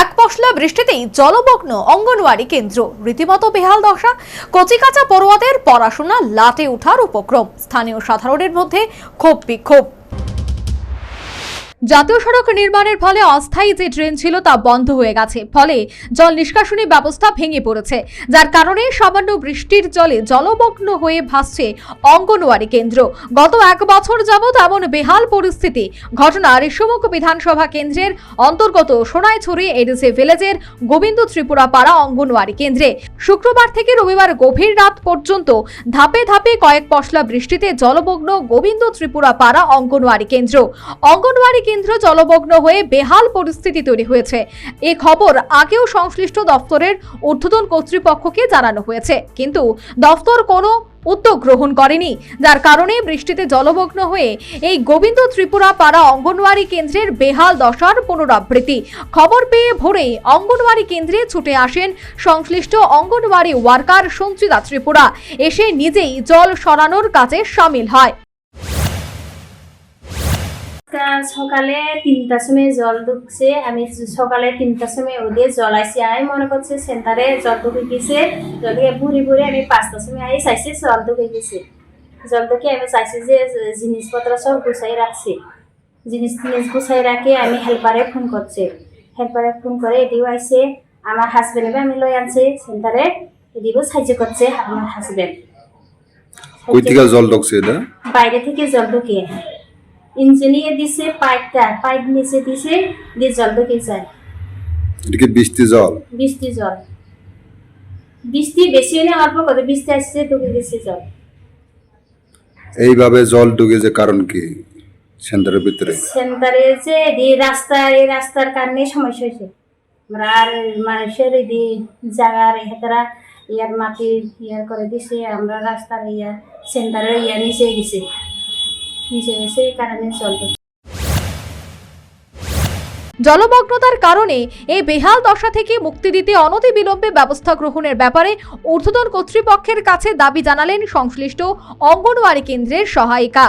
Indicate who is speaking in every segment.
Speaker 1: এক পশলা বৃষ্টিতেই জলমগ্ন অঙ্গনওয়াড়ি কেন্দ্র, রীতিমতো বেহাল দশা। কচিকাঁচা পড়ুয়াদের পড়াশোনা লাটে ওঠার উপক্রম। স্থানীয় সাধারণের মধ্যে ক্ষোভ বিক্ষোভ। জাতীয় সড়ক নির্মাণের ফলে অস্থায়ী যে ড্রেন ছিল তা বন্ধ হয়ে গেছে, ফলে জল নিষ্কাশনী ব্যবস্থা ভেঙে পড়েছে, যার কারণে সামান্য বৃষ্টির জলে জলমগ্ন হয়ে ভাসছে অঙ্গনওয়াড়ি কেন্দ্র। গত এক বছর যাবৎ এমন বেহাল পরিস্থিতি। ঘটনা ঋষিমুখ বিধানসভা কেন্দ্রের অন্তর্গত সোনাইছড়ি এডিসি ভিলেজের গোবিন্দ ত্রিপুরা পাড়া অঙ্গনওয়াড়ি কেন্দ্রে শুক্রবার থেকে রবিবার গভীর রাত পর্যন্ত ধাপে ধাপে কয়েক পশলা বৃষ্টিতে জলমগ্ন গোবিন্দ ত্রিপুরা পাড়া অঙ্গনওয়াড়ি কেন্দ্র। অঙ্গনওয়াড়ি কেন্দ্র জলমগ্ন হয়ে বেহাল পরিস্থিতি তৈরি হয়েছে। এই খবর আগেও সংশ্লিষ্ট দপ্তরের ঊর্ধ্বতন কর্তৃপক্ষকে জানানো হয়েছে, কিন্তু দপ্তর কোনো উদ্যোগ গ্রহণ করেনি, যার কারণে বৃষ্টিতে জলমগ্ন হয়ে এই গোবিন্দ ত্রিপুরা পাড়া অঙ্গনওয়াড়ি কেন্দ্রের বেহাল দশার পুনরাবৃত্তি। খবর পেয়ে ভোরেই অঙ্গনওয়াড়ি কেন্দ্রে ছুটে আসেন সংশ্লিষ্ট অঙ্গনওয়াড়ি ওয়ার্কার সঞ্চিতা ত্রিপুরা। এসে নিজেই জল সরানোর কাজে সামিল হয়।
Speaker 2: সকালে 3টার সময় জল ঢুকছে। আমি সকালে 3টার সময় ওদের জল আইসি। আমি মনে করছি সেন্টারে জল ঢুকে গেছে। জল ঢুকে ভুরি ভুরি আমি 5টার সময় আই চাইছি জল ঢুকে গেছে। জল ঢুকে আমি চাইছি যে জিনিসপত্র সব গুছাই রাখছি। জিনিস গুছাই রাখি আমি হেল্পারে ফোন করছি। হেল্পারে ফোন করে এদিও আইসে। আমার হাজবেন্ডকে আমি লই আনছি সেন্টারে। এদিও সাহায্য করছে আমার হাজবেন্ড।
Speaker 3: কই থেকে জল ঢুকছে? এটা
Speaker 2: বাইরে থেকে জল ঢুকে ইঞ্জিনিয়ে দিছে, পাইপ নিচে দিছে, দিয়ে জল ঢুকে যায়।
Speaker 3: এটা কি বৃষ্টি জল?
Speaker 2: বৃষ্টি জল, বৃষ্টি বেশি হলে অল্প করে বৃষ্টি আসছে ঢুকে গেছে জল।
Speaker 3: এইভাবে জল ঢুকে যে কারণ কি সেন্টারের ভিতরে?
Speaker 2: সেন্টারে যে এই রাস্তার কারণে সমস্যা হয়েছে। আমরা আর মানুষের এই জায়গার হেতারা ইয়ার মাটি ইয়ার করে দিছে। আমরা রাস্তার ইয়া সেন্টারের ইয়া নিচে গেছে, সেই কারণে চলবে।
Speaker 1: জলমগ্নতার কারণে এই বেহাল দশা থেকে মুক্তি দিতে অনতিবিলম্বে ব্যবস্থা গ্রহণের ব্যাপারে ঊর্ধ্বতন কর্তৃপক্ষের কাছে দাবি জানালেন সংশ্লিষ্ট অঙ্গনওয়াড়ি কেন্দ্রের সহায়িকা।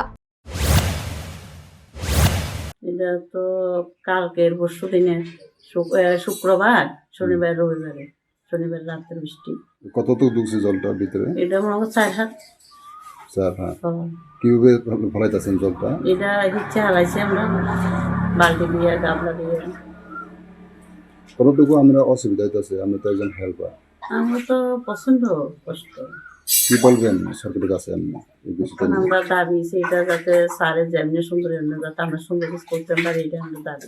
Speaker 4: এটা তো কালকের পরশু দিনে শুক্রবার, শনিবার, রবিবারে। শনিবার রাতের বৃষ্টি।
Speaker 3: কতটুকু ঢুকছে জলটা ভিতরে?
Speaker 4: এটা মনে হয় 4 হাত।
Speaker 3: কিভাবে ফলাইতেছেন জলটা?
Speaker 4: এটা ইচ্ছে হালাইছি আমরা বালতি দিয়ে, গাবলা দিয়ে।
Speaker 3: কতটুকু আমরা অসুবিধা হইতেছে? আমরা তো একজন হেল্পার।
Speaker 4: আমরা তো পছন্দ কষ্ট।
Speaker 3: কি বলবেন সরকারের কাছে?
Speaker 4: আমরা দাবি সেটা যাতে স্যারে যেমনি সুন্দর যাতে আমরা সুন্দর করতে পারি, এটা আমরা দাবি।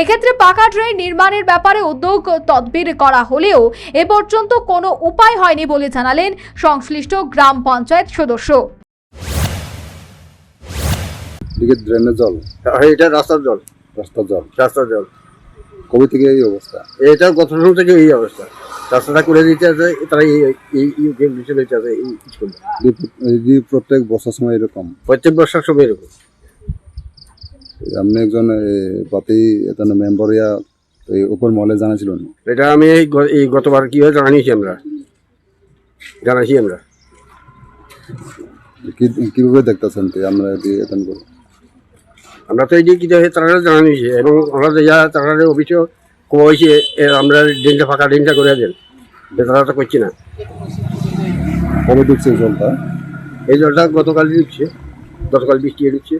Speaker 1: এক্ষেত্রে পাকা ড্রেন নির্মাণের ব্যাপারে উদ্যোগ তদবির করা হলেও এ পর্যন্ত কোনো উপায় হয়নি বলে জানালেন সংশ্লিষ্ট গ্রাম পঞ্চায়েত সদস্য।
Speaker 3: ড্রেনের জল?
Speaker 5: এটা রাস্তার জল। রাস্তার জল
Speaker 3: কবে থেকে এই অবস্থা?
Speaker 5: এটা গত শুরু থেকে এই অবস্থা। রাস্তাটা করে দিতে আছে তারা এই স্কুল।
Speaker 3: প্রত্যেক বর্ষার সময় এরকম?
Speaker 5: প্রত্যেক বর্ষার সময় এরকম।
Speaker 3: আপনি একজন পাতি মেম্বার উপর মহলে জানাছিলেন?
Speaker 5: এটা আমি এই গতবার কি হয় জানাইছি আমরা।
Speaker 3: কিভাবে দেখতেছেন আমরা?
Speaker 5: আমরা তো এই যে কি তারা জানাইছি এবং আমরা যা তারা অফিসেও কোয়া হয়েছে আমরা ড্রেনটা ফাঁকা ড্রেনটা করে দেন, তারা তো করছি না।
Speaker 3: কবে ঢুকছে জলটা?
Speaker 5: এই জলটা গতকাল ঢুকছে, গতকাল বৃষ্টি ঢুকছে।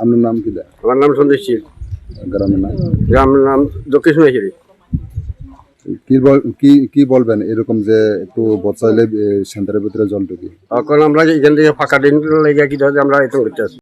Speaker 3: আপনার নাম কি?
Speaker 5: আমার নাম সন্দেশ শীল। গ্রামের নাম দক্ষিণ সোনাইছড়ি।
Speaker 3: কি বলবেন এরকম যে একটু বর্ষা হলে সেন্টারের ভিতরে জল ঢুকে?
Speaker 5: এখন আমরা এখান থেকে ফাঁকা ড্রেন লেগে কি আমরা এত করতে আসি।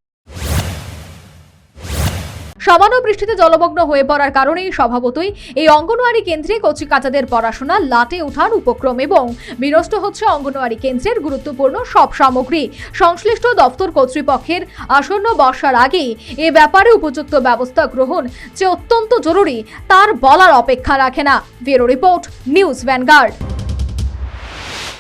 Speaker 1: সামান্য বৃষ্টিতে জলমগ্ন হয়ে পড়ার কারণেই স্বভাবতই এই অঙ্গনওয়াড়ি কেন্দ্রে কচিকাঁচাদের পড়াশোনা লাটে ওঠার উপক্রম এবং বিনষ্ট হচ্ছে অঙ্গনওয়াড়ি কেন্দ্রের গুরুত্বপূর্ণ সব সামগ্রী। সংশ্লিষ্ট দপ্তর কর্তৃপক্ষের আসন্ন বর্ষার আগেই এ ব্যাপারে উপযুক্ত ব্যবস্থা গ্রহণ যে অত্যন্ত জরুরি তার বলার অপেক্ষা রাখে না। Bureau report, news vanguard.